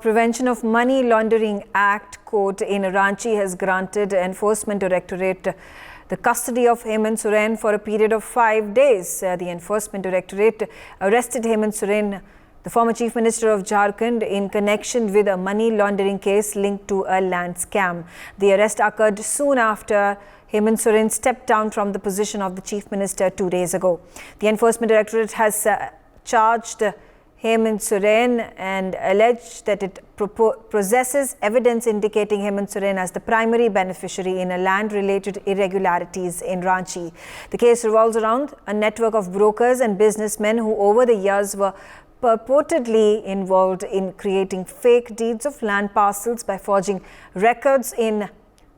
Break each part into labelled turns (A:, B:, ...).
A: Prevention of Money Laundering Act court in Ranchi has granted Enforcement Directorate the custody of Hemant Soren for a period of 5 days. The Enforcement Directorate arrested Hemant Soren, the former Chief Minister of Jharkhand, in connection with a money laundering case linked to a land scam. The arrest occurred soon after Hemant Soren stepped down from the position of the Chief Minister 2 days ago. The Enforcement Directorate has charged Hemant Soren and alleged that it possesses evidence indicating Hemant Soren as the primary beneficiary in a land-related irregularities in Ranchi. The case revolves around a network of brokers and businessmen who over the years were purportedly involved in creating fake deeds of land parcels by forging records in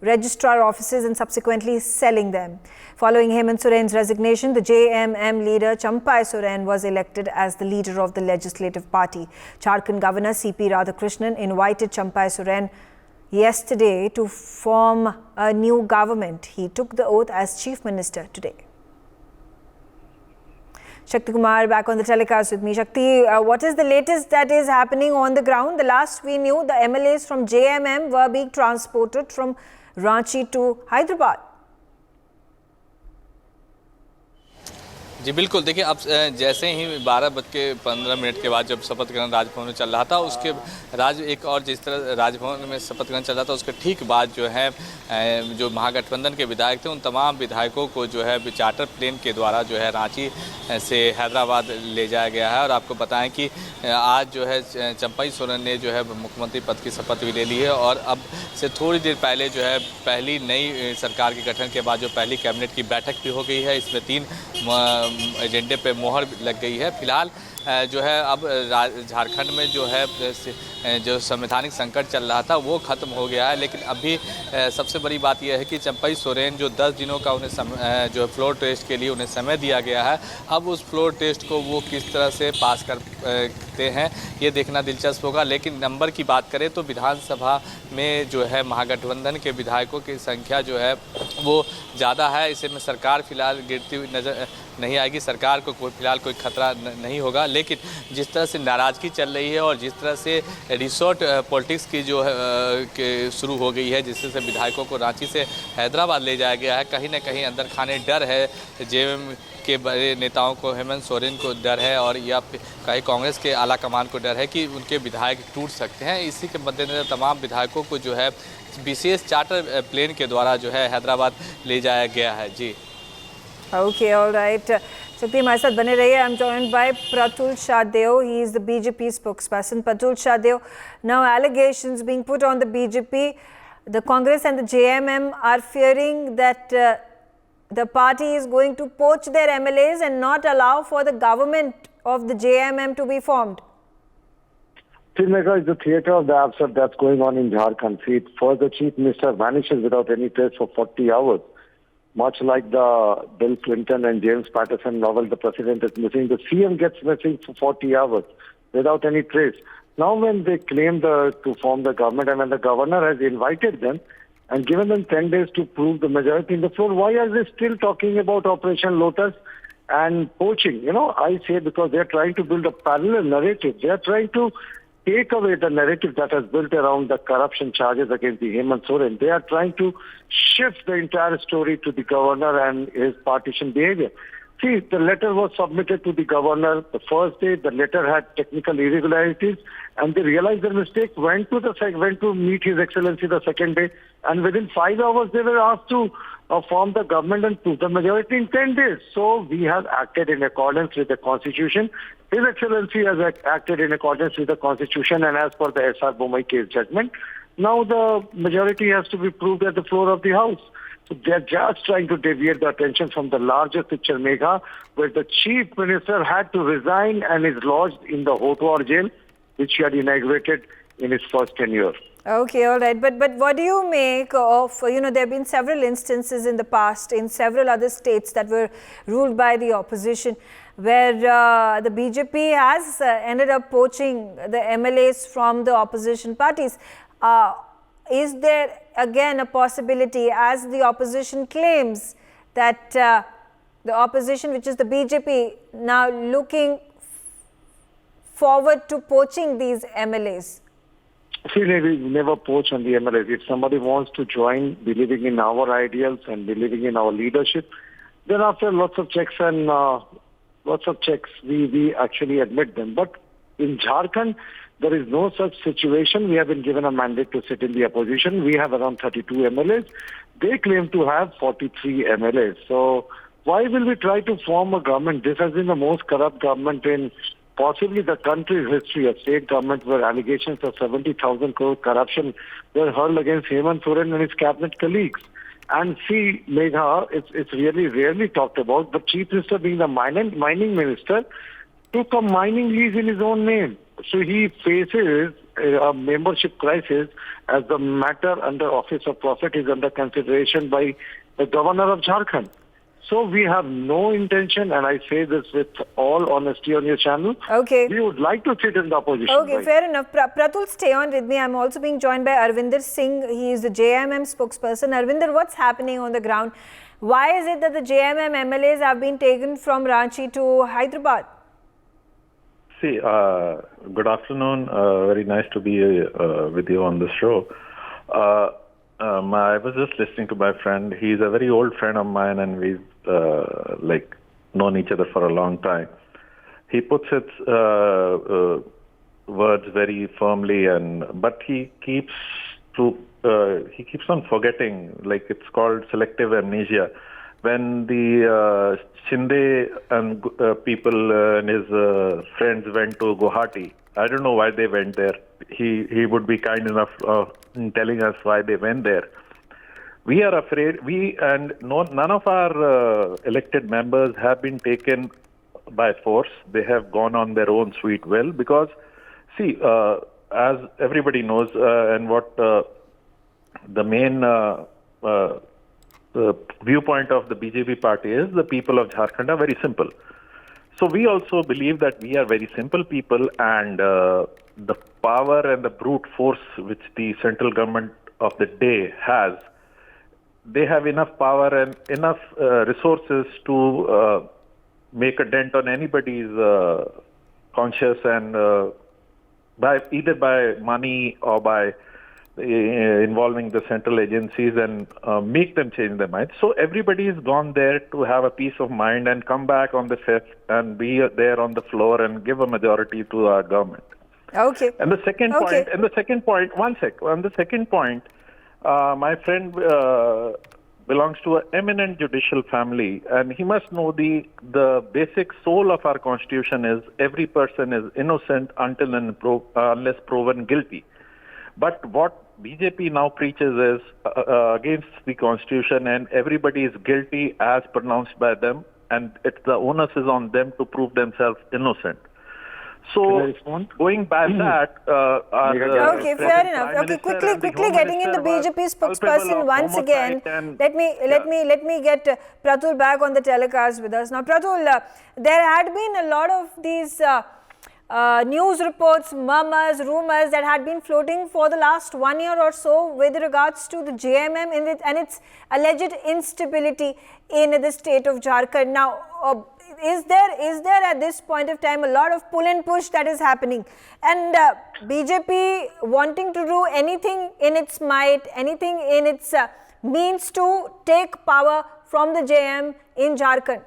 A: registrar offices and subsequently selling them. Following Hemant Soren's resignation, the JMM leader Champai Soren was elected as the leader of the legislative party. Jharkhand Governor C.P. Radhakrishnan invited Champai Soren yesterday to form a new government. He took the oath as Chief Minister today. Shakti Kumar back on the telecast with me. Shakti, what is the latest that is happening on the ground? The last we knew, the MLAs from JMM were being transported from Ranchi to Hyderabad.
B: जी बिल्कुल, देखिए अब जैसे ही 12:15 के बाद जब शपथ ग्रहण राजभवन में चल रहा था, उसके एक और जिस तरह राजभवन में शपथ ग्रहण चल रहा था, उसके ठीक बाद जो है जो महागठबंधन के विधायक थे, उन तमाम विधायकों को जो है चार्टर प्लेन के द्वारा जो है रांची से हैदराबाद ले जाया गया है। और आपको बताएं कि आज जो है चंपाई सोरेन ने जो है मुख्यमंत्री पद की शपथ भी ले ली है और अब से थोड़ी देर पहले जो है पहली नई सरकार के गठन के बाद जो पहली कैबिनेट की बैठक भी हो गई है। इसमें 3 एजेंडे पे मोहर लग गई है। फिलहाल जो है अब झारखंड में जो है जो संवैधानिक संकट चल रहा था वो ख़त्म हो गया है, लेकिन अभी सबसे बड़ी बात यह है कि चंपाई सोरेन जो 10 दिनों का उन्हें जो फ्लोर टेस्ट के लिए उन्हें समय दिया गया है, अब उस फ्लोर टेस्ट को वो किस तरह से पास करते हैं ये देखना दिलचस्प होगा। लेकिन नंबर की बात करें तो विधानसभा में जो है महागठबंधन के विधायकों की संख्या जो है वो ज़्यादा है। इसे में सरकार फिलहाल गिरती हुई नज़र नहीं आएगी। सरकार को फिलहाल कोई खतरा नहीं होगा, लेकिन जिस तरह से नाराज़गी चल रही है और जिस तरह से रिसोर्ट पॉलिटिक्स की जो है शुरू हो गई है, जिससे से विधायकों को रांची से हैदराबाद ले जाया गया है, कहीं ना कहीं अंदर खाने डर है। जेएमएम के बड़े नेताओं को, हेमंत सोरेन को डर है और या कहीं कांग्रेस के आला कमान को डर है कि उनके विधायक टूट सकते हैं। इसी के मद्देनजर तमाम विधायकों को जो है विशेष चार्टर प्लेन के द्वारा जो है हैदराबाद ले जाया गया है। जी
A: Okay, all right. Shakti, हमारे साथ बने रहिए. I'm joined by Pratul Shahdev. He is the BJP spokesperson. Pratul Shahdev, now allegations being put on the BJP. The Congress and the JMM are fearing that the party is going to poach their MLAs and not allow for the government of the JMM to be formed.
C: Megha, is the theatre of the absurd that's going on in Jharkhand. See, first the Chief Minister vanishes without any trace for 40 hours. Much like the Bill Clinton and James Patterson novel, The President is Missing, the CM gets missing for 40 hours without any trace. Now when they claim to form the government and when the governor has invited them and given them 10 days to prove the majority in the floor, why are they still talking about Operation Lotus and poaching? You know, I say because they're trying to build a parallel narrative. They're trying to take away the narrative that has built around the corruption charges against the Hemant Soren. They are trying to shift the entire story to the governor and his partisan behavior. See, the letter was submitted to the governor the first day. The letter had technical irregularities, and they realized their mistake. Went to meet His Excellency the second day, and within 5 hours they were asked to form the government and prove the majority in 10 days. So we have acted in accordance with the Constitution. His Excellency has acted in accordance with the Constitution and as per the S.R. Bomai case judgment. Now the majority has to be proved at the floor of the House. So they're just trying to deviate the attention from the larger picture, Megha, where the Chief Minister had to resign and is lodged in the Hotwar jail, which he had inaugurated in his first tenure.
A: Okay, all right. But what do you make of, there have been several instances in the past in several other states that were ruled by the opposition where the BJP has ended up poaching the MLAs from the opposition parties. Is there again a possibility, as the opposition claims, that the opposition, which is the BJP, now looking forward to poaching these MLAs?
C: See, we never poach on the MLAs. If somebody wants to join believing in our ideals and believing in our leadership, then after lots of checks, we actually admit them. But in Jharkhand, there is no such situation. We have been given a mandate to sit in the opposition. We have around 32 MLAs. They claim to have 43 MLAs. So why will we try to form a government? This has been the most corrupt government in possibly the country's history. A state government where allegations of 70,000 crore corruption were hurled against Hemant, Soren and his cabinet colleagues. And see, Megha, it's really rarely talked about, but Chief Minister, being the mining minister, took a mining lease in his own name. So he faces a membership crisis as the matter under Office of Profit is under consideration by the governor of Jharkhand. So we have no intention, and I say this with all honesty on your channel.
A: Okay.
C: We would like to sit in the opposition.
A: Okay,
C: right?
A: fair enough. Pratul, stay on with me. I'm also being joined by Arvinder Singh. He is the JMM spokesperson. Arvinder, what's happening on the ground? Why is it that the JMM MLAs have been taken from Ranchi to Hyderabad?
D: See, good afternoon. Very nice to be with you on the show. I was just listening to my friend. He's a very old friend of mine, and we've known each other for a long time. He puts his words very firmly, but he keeps on forgetting. Like, it's called selective amnesia. When the Shinde and people and his friends went to Guwahati, I don't know why they went there. He would be kind enough in telling us why they went there. We are afraid. None of our elected members have been taken by force. They have gone on their own sweet will because, see, as everybody knows, and what the main the viewpoint of the BJP party is, the people of Jharkhand are very simple. So we also believe that we are very simple people, and the power and the brute force which the central government of the day has, they have enough power and enough resources to make a dent on anybody's conscience, and either by money or by involving the central agencies and make them change their mind. So everybody has gone there to have a peace of mind and come back on the 5th and be there on the floor and give a majority to our government.
A: Okay.
D: And the second point, one sec. On the second point, my friend belongs to an eminent judicial family, and he must know the basic soul of our constitution is every person is innocent until and unless proven guilty. But what BJP now preaches is against the constitution, and everybody is guilty as pronounced by them, and the onus is on them to prove themselves innocent. So going by that,
A: okay, fair enough. Okay, quickly getting in the BJP spokesperson once again. Let me get Pratul back on the telecast with us now. Pratul, there had been a lot of these news reports, murmurs, rumors that had been floating for the last 1 year or so with regards to the JMM and its alleged instability in the state of Jharkhand. Now, is there at this point of time a lot of pull and push that is happening, and BJP wanting to do anything in its might, anything in its means to take power from the JM in Jharkhand?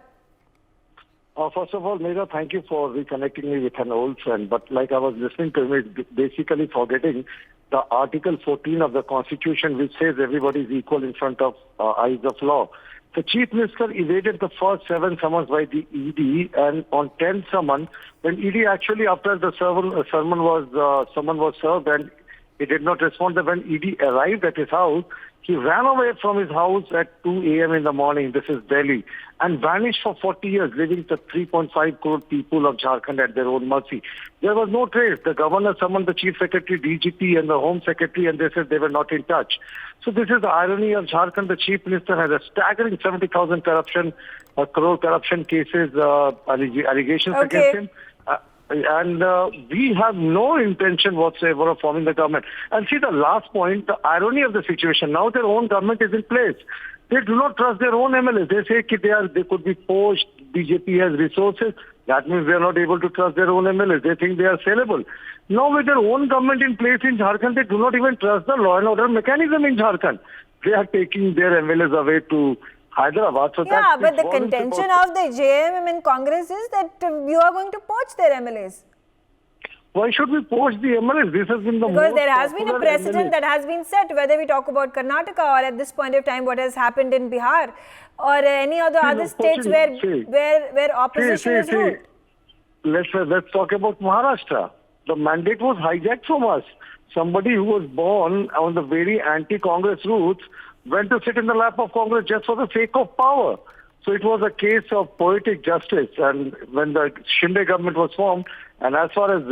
C: First of all, Megha, thank you for reconnecting me with an old friend. But like I was listening to him, basically forgetting the Article 14 of the Constitution, which says everybody is equal in front of eyes of law. The Chief Minister evaded the first 7 summons by the ED, and on 10th summon, when ED actually, after the summon was served and he did not respond, when ED arrived at his house, he ran away from his house at 2 a.m. in the morning, this is Delhi, and vanished for 40 years, leaving the 3.5 crore people of Jharkhand at their own mercy. There was no trace. The governor summoned the chief secretary, DGP, and the home secretary, and they said they were not in touch. So this is the irony of Jharkhand. The chief minister has a staggering 70,000 crore corruption cases, allegations against him. And we have no intention whatsoever of forming the government. And see the last point, the irony of the situation. Now their own government is in place. They do not trust their own MLAs. They say they could be poached. BJP has resources. That means they are not able to trust their own MLAs. They think they are saleable. Now with their own government in place in Jharkhand, they do not even trust the law and order mechanism in Jharkhand. They are taking their MLAs away to Hyderabad. So
A: yeah, but the contention of the JMM and Congress is that you are going to poach their MLAs.
C: Why should we poach the MLAs? This has been the
A: because there has been a precedent that has been set, whether we talk about Karnataka or at this point of time what has happened in Bihar or any other states where opposition is ruled.
C: Let's talk about Maharashtra. The mandate was hijacked from us. Somebody who was born on the very anti-Congress roots went to sit in the lap of Congress just for the sake of power. So it was a case of poetic justice. And when the Shinde government was formed, and as far as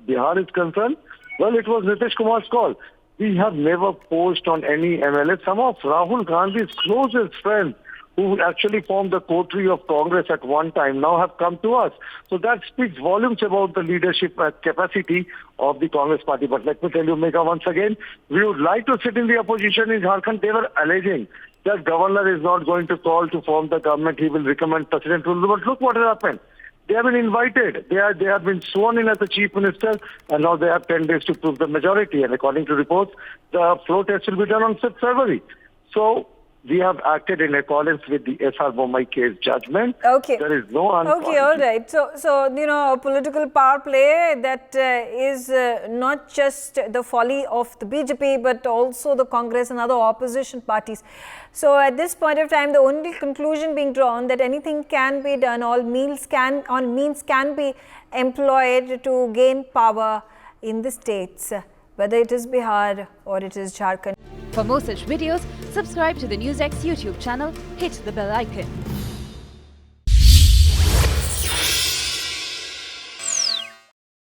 C: Bihar is concerned, well, it was Nitish Kumar's call. We have never poached on any MLA. Some of Rahul Gandhi's closest friends who actually formed the coterie of Congress at one time now have come to us. So that speaks volumes about the leadership capacity of the Congress party. But let me tell you, Megha, once again, we would like to sit in the opposition in Jharkhand. They were alleging that governor is not going to call to form the government. He will recommend President Trullu. But look what has happened. They have been invited. They have been sworn in as the chief minister, and now they have 10 days to prove the majority. And according to reports, the floor test will be done on 6th February. So we have acted in accordance with the S.R. Bommai case judgment.
A: Okay.
C: There is no unqualified.
A: Okay, all right. So a political power play that is not just the folly of the BJP, but also the Congress and other opposition parties. So at this point of time, the only conclusion being drawn that anything can be done, all means can be employed to gain power in the states, whether it is Bihar or it is Jharkhand.
E: For more such videos, subscribe to the NewsX YouTube channel, hit the bell icon.